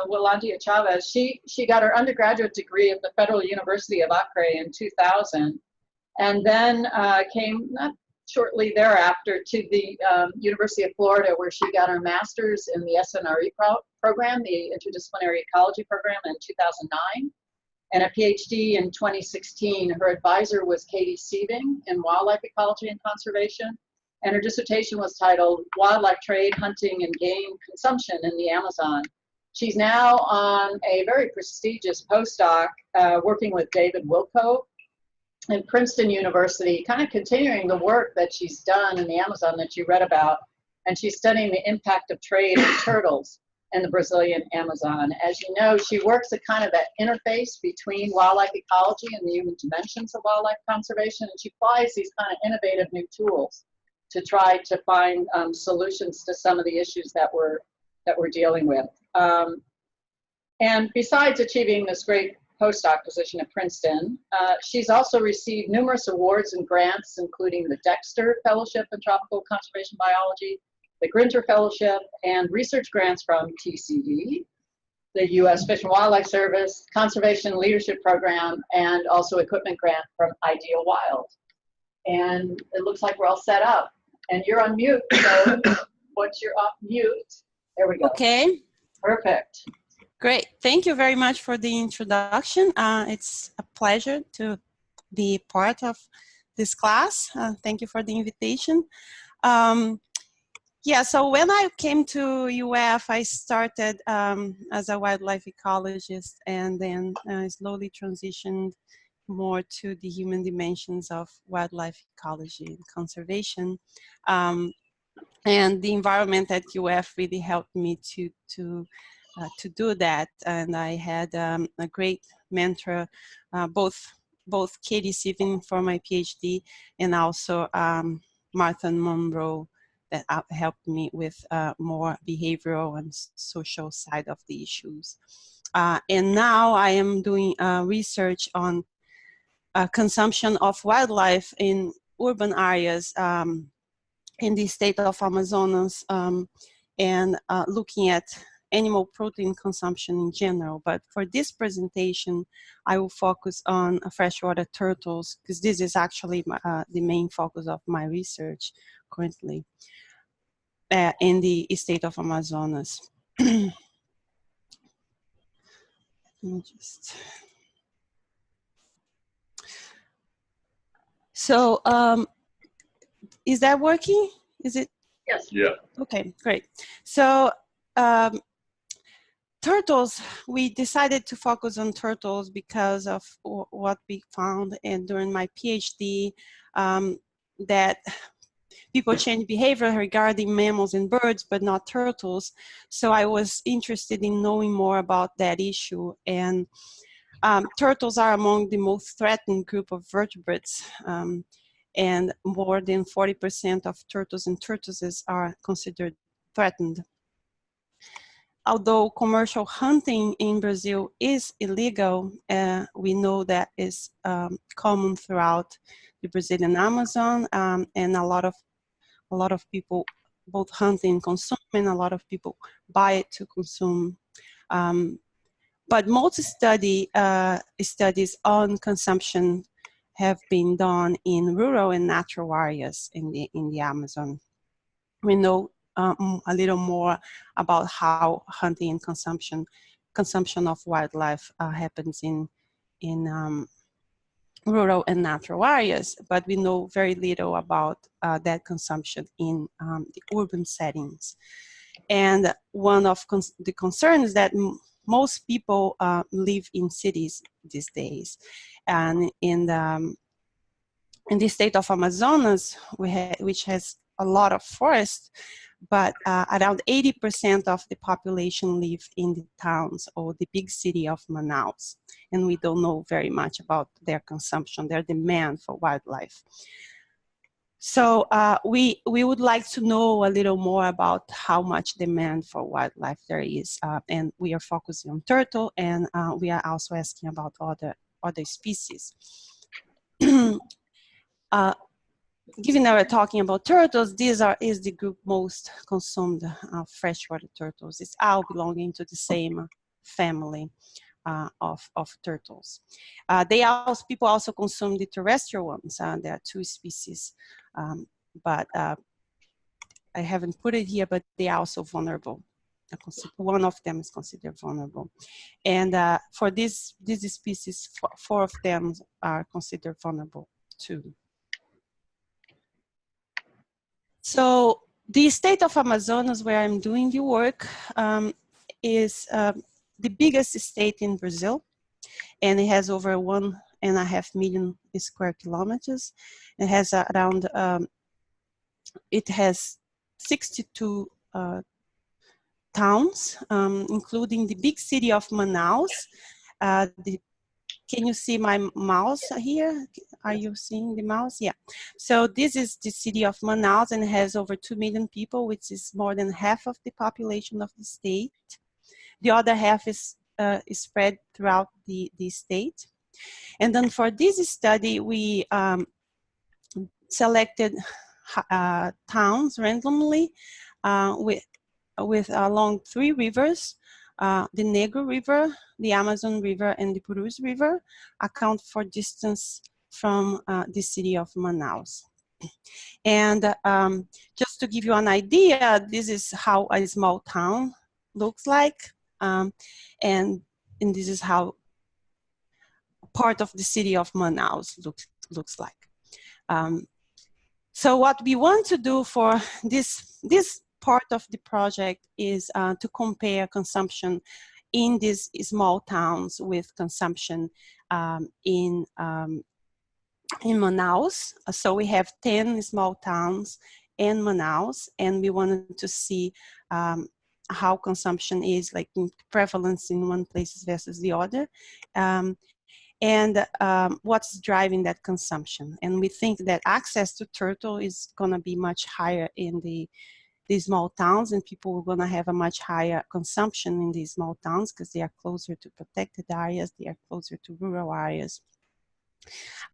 Willandia Chaves. She got her undergraduate degree at the Federal University of Acre in 2000, and then came not shortly thereafter to the University of Florida, where she got her master's in the SNRE program, the Interdisciplinary Ecology program, in 2009, and a PhD in 2016. Her advisor was Katie Sieving in wildlife ecology and conservation, and her dissertation was titled Wildlife Trade, Hunting, and Game Consumption in the Amazon. She's now on a very prestigious postdoc working with David Wilco in Princeton University, kind of continuing the work that she's done in the Amazon that you read about, and she's studying the impact of trade on turtles in the Brazilian Amazon. As you know, she works at kind of that interface between wildlife ecology and the human dimensions of wildlife conservation, and she applies these kind of innovative new tools to try to find solutions to some of the issues that we're dealing with. And besides achieving this great postdoc position at Princeton, she's also received numerous awards and grants, including the Dexter Fellowship in Tropical Conservation Biology, the Grinter Fellowship, and research grants from TCD, the U.S. Fish and Wildlife Service, Conservation Leadership Program, and also equipment grant from Ideal Wild. And it looks like we're all set up. And you're on mute, so once you're off mute, there we go. Okay. Perfect. Great. Thank you very much for the introduction. It's a pleasure to be part of this class. Thank you for the invitation. Yeah, so when I came to UF, I started as a wildlife ecologist, and then slowly transitioned more to the human dimensions of wildlife ecology and conservation. And the environment at UF really helped me to do that. And I had a great mentor, both Katie Sieving for my PhD, and also Martha Monroe, that helped me with more behavioral and social side of the issues. And now I am doing research on consumption of wildlife in urban areas in the state of Amazonas, and looking at animal protein consumption in general. But for this presentation, I will focus on freshwater turtles, because this is actually the main focus of my research currently in the state of Amazonas. Let me just... So, is that working? Is it? Yes. Yeah. Okay, great. So, turtles, we decided to focus on turtles because of what we found during my PhD, that people change behavior regarding mammals and birds, but not turtles. So I was interested in knowing more about that issue. And turtles are among the most threatened group of vertebrates. And more than 40% of turtles and tortoises are considered threatened. Although commercial hunting in Brazil is illegal, we know that is common throughout the Brazilian Amazon, and a lot of people both hunt and consume, and a lot of people buy it to consume. But most studies on consumption have been done in rural and natural areas in the Amazon. We know a little more about how hunting and consumption of wildlife happens in rural and natural areas, but we know very little about that consumption in the urban settings. And one of the concerns is that most people live in cities these days, and in the state of Amazonas, which has a lot of forest, but around 80% of the population live in the towns or the big city of Manaus, and we don't know very much about their consumption, their demand for wildlife. So we would like to know a little more about how much demand for wildlife there is, and we are focusing on turtle, and we are also asking about other species. Given that we're talking about turtles, is the group most consumed freshwater turtles. It's all belonging to the same family of turtles. People also consume the terrestrial ones. There are 2 species, but I haven't put it here, but they are also vulnerable. One of them is considered vulnerable. And for these species, 4 of them are considered vulnerable too. So the state of Amazonas, where I'm doing the work, is the biggest state in Brazil, and it has over 1.5 million square kilometers. It has around, it has 62 towns, including the big city of Manaus. Can you see my mouse here? Are you seeing the mouse? Yeah. So this is the city of Manaus, and it has over 2 million people, which is more than half of the population of the state. The other half is spread throughout the state. And then for this study, we selected towns randomly with along 3 rivers. The Negro River, the Amazon River, and the Purus River account for distance from the city of Manaus. And just to give you an idea, this is how a small town looks like. And this is how part of the city of Manaus looks like. So what we want to do for this part of the project is to compare consumption in these small towns with consumption in Manaus. So we have 10 small towns in Manaus, and we wanted to see how consumption is, like in prevalence in one place versus the other. And what's driving that consumption. And we think that access to turtle is gonna be much higher in these small towns, and people are gonna have a much higher consumption in these small towns because they are closer to protected areas, they are closer to rural areas,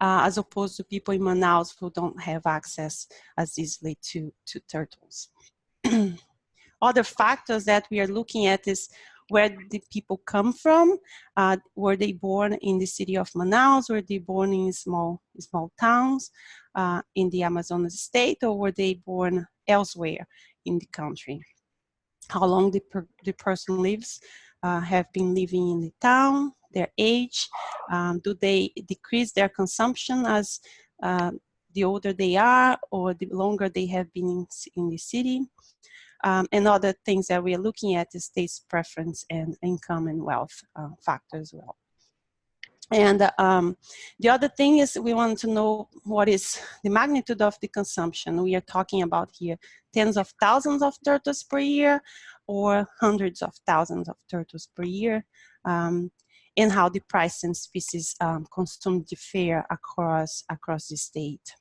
as opposed to people in Manaus who don't have access as easily to turtles. Other factors that we are looking at is where did people come from? Were they born in the city of Manaus? Were they born in small towns in the Amazonas state, or were they born elsewhere in the country? How long the person lives, have been living in the town, their age, do they decrease their consumption as the older they are or the longer they have been in the city? And other things that we are looking at is taste preference and income and wealth factors as well. And the other thing is we want to know what is the magnitude of the consumption. We are talking about here tens of thousands of turtles per year or hundreds of thousands of turtles per year, and how the price and species consumed differ across the state.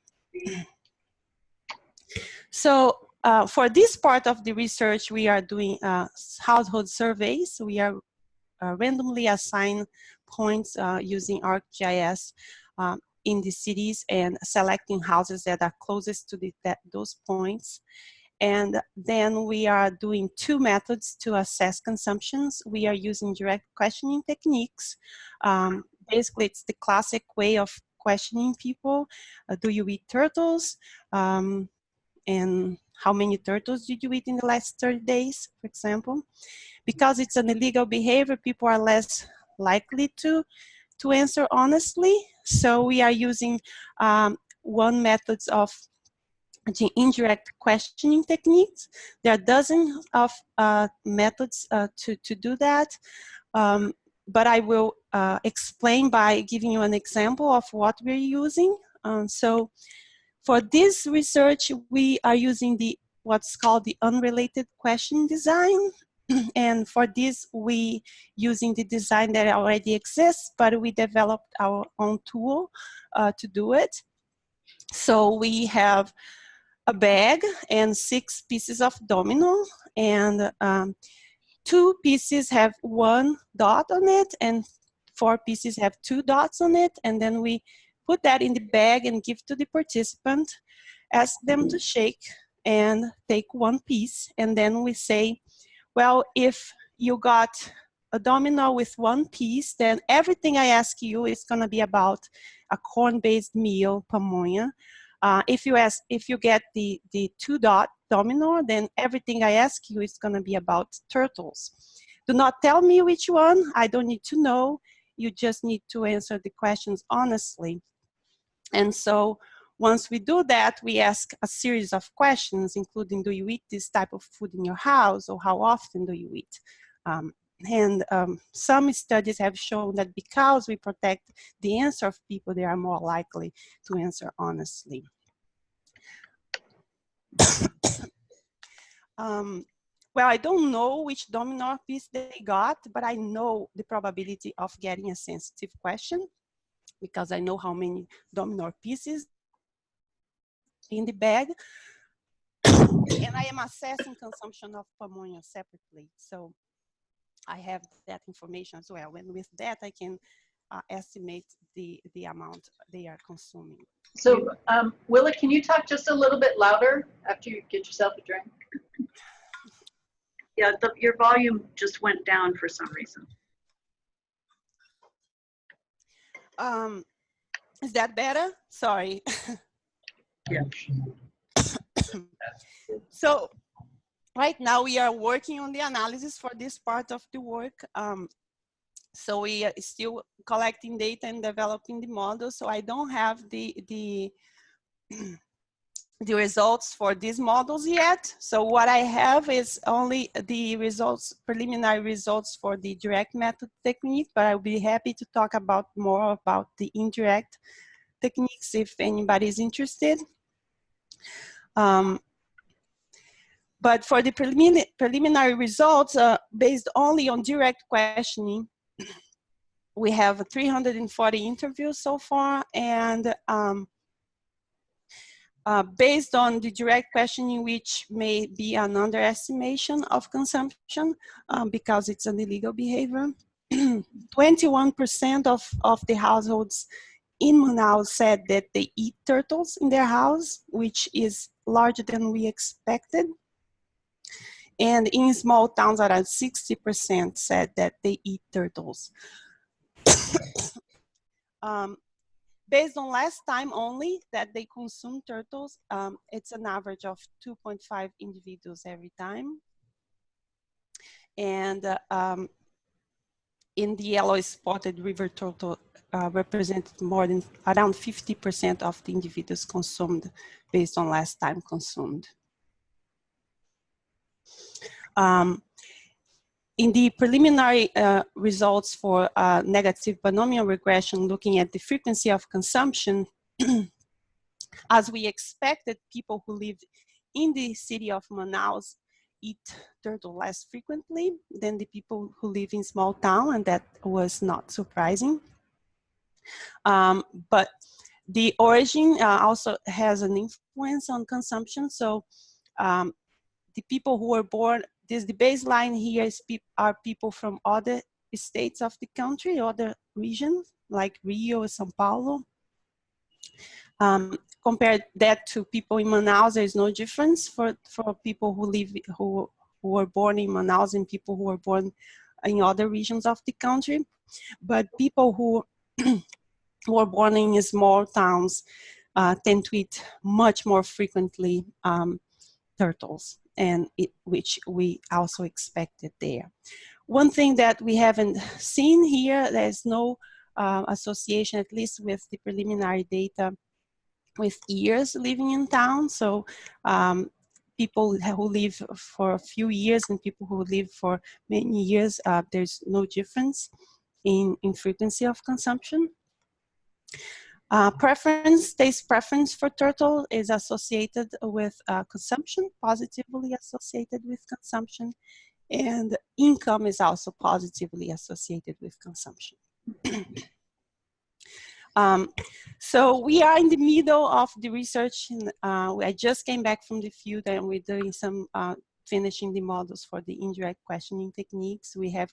So for this part of the research, we are doing household surveys. We are randomly assign points using ArcGIS in the cities and selecting houses that are closest to those points. And then we are doing 2 methods to assess consumptions. We are using direct questioning techniques. Basically, it's the classic way of questioning people. Do you eat turtles? And how many turtles did you eat in the last 30 days, for example? Because it's an illegal behavior, people are less likely to answer honestly. So we are using one method of the indirect questioning techniques. There are dozens of methods to do that. But I will explain by giving you an example of what we're using. So for this research, we are using what's called the unrelated question design. And for this, we using the design that already exists, but we developed our own tool to do it. So we have a bag and 6 pieces of domino, and 2 pieces have 1 dot on it, and 4 pieces have 2 dots on it. And then we put that in the bag and give to the participant, ask them to shake and take 1 piece. And then we say, well, if you got a domino with one piece, then everything I ask you is going to be about a corn-based meal, pamonha. If you get the two-dot domino, then everything I ask you is going to be about turtles. Do not tell me which one. I don't need to know. You just need to answer the questions honestly. And so once we do that, we ask a series of questions, including, do you eat this type of food in your house, or how often do you eat? Some studies have shown that because we protect the answer of people, they are more likely to answer honestly. Well, I don't know which domino piece they got, but I know the probability of getting a sensitive question because I know how many domino pieces in the bag. And I am assessing consumption of pamonha separately. So I have that information as well. And with that, I can estimate the amount they are consuming. So, Willa, can you talk just a little bit louder after you get yourself a drink? Yeah, your volume just went down for some reason. Is that better? Sorry. Yeah. So right now we are working on the analysis for this part of the work. So we are still collecting data and developing the model. So I don't have the results for these models yet. So what I have is only the results, preliminary results for the direct method technique, but I'll be happy to talk about more about the indirect techniques if anybody is interested. But for the preliminary results, based only on direct questioning, we have 340 interviews so far, and based on the direct questioning, which may be an underestimation of consumption because it's an illegal behavior, 21% of the households in Manaus said that they eat turtles in their house, which is larger than we expected. And in small towns, around 60% said that they eat turtles. Based on last time only that they consume turtles, it's an average of 2.5 individuals every time. And in the yellow spotted river turtle represented more than around 50% of the individuals consumed based on last time consumed. In the preliminary results for negative binomial regression, looking at the frequency of consumption, as we expected, people who live in the city of Manaus eat turtle less frequently than the people who live in small town, and that was not surprising. But the origin also has an influence on consumption. So the people who were born, the baseline here are people from other states of the country, other regions like Rio, São Paulo. Compared that to people in Manaus, there is no difference for people who were born in Manaus and people who were born in other regions of the country. But people who were born in small towns tend to eat much more frequently turtles, and which we also expected there. One thing that we haven't seen here, there's no association, at least with the preliminary data, with years living in town. So people who live for a few years and people who live for many years, there's no difference in frequency of consumption. Taste preference for turtle is associated with consumption, positively associated with consumption, and income is also positively associated with consumption. So we are in the middle of the research. I just came back from the field and we're doing some finishing the models for the indirect questioning techniques. We have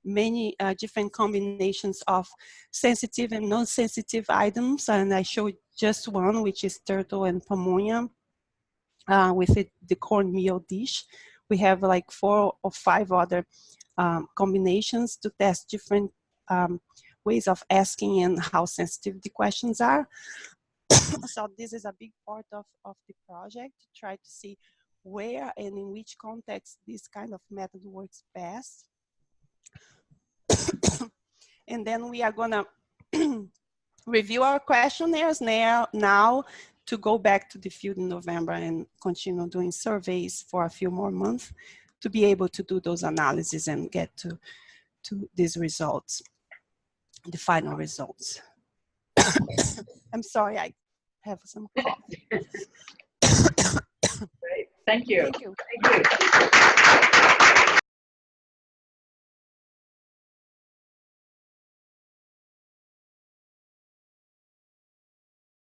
many different combinations of sensitive and non-sensitive items, and I showed just one, which is turtle and pamonha with the cornmeal dish. We have like 4 or 5 other combinations to test different ways of asking and how sensitive the questions are. So this is a big part of the project, to try to see where and in which context this kind of method works best. And then we are gonna review our questionnaires now to go back to the field in November and continue doing surveys for a few more months to be able to do those analyses and get to these results, the final results. I'm sorry, I have some cough. Great. Thank you. Thank you. Thank you.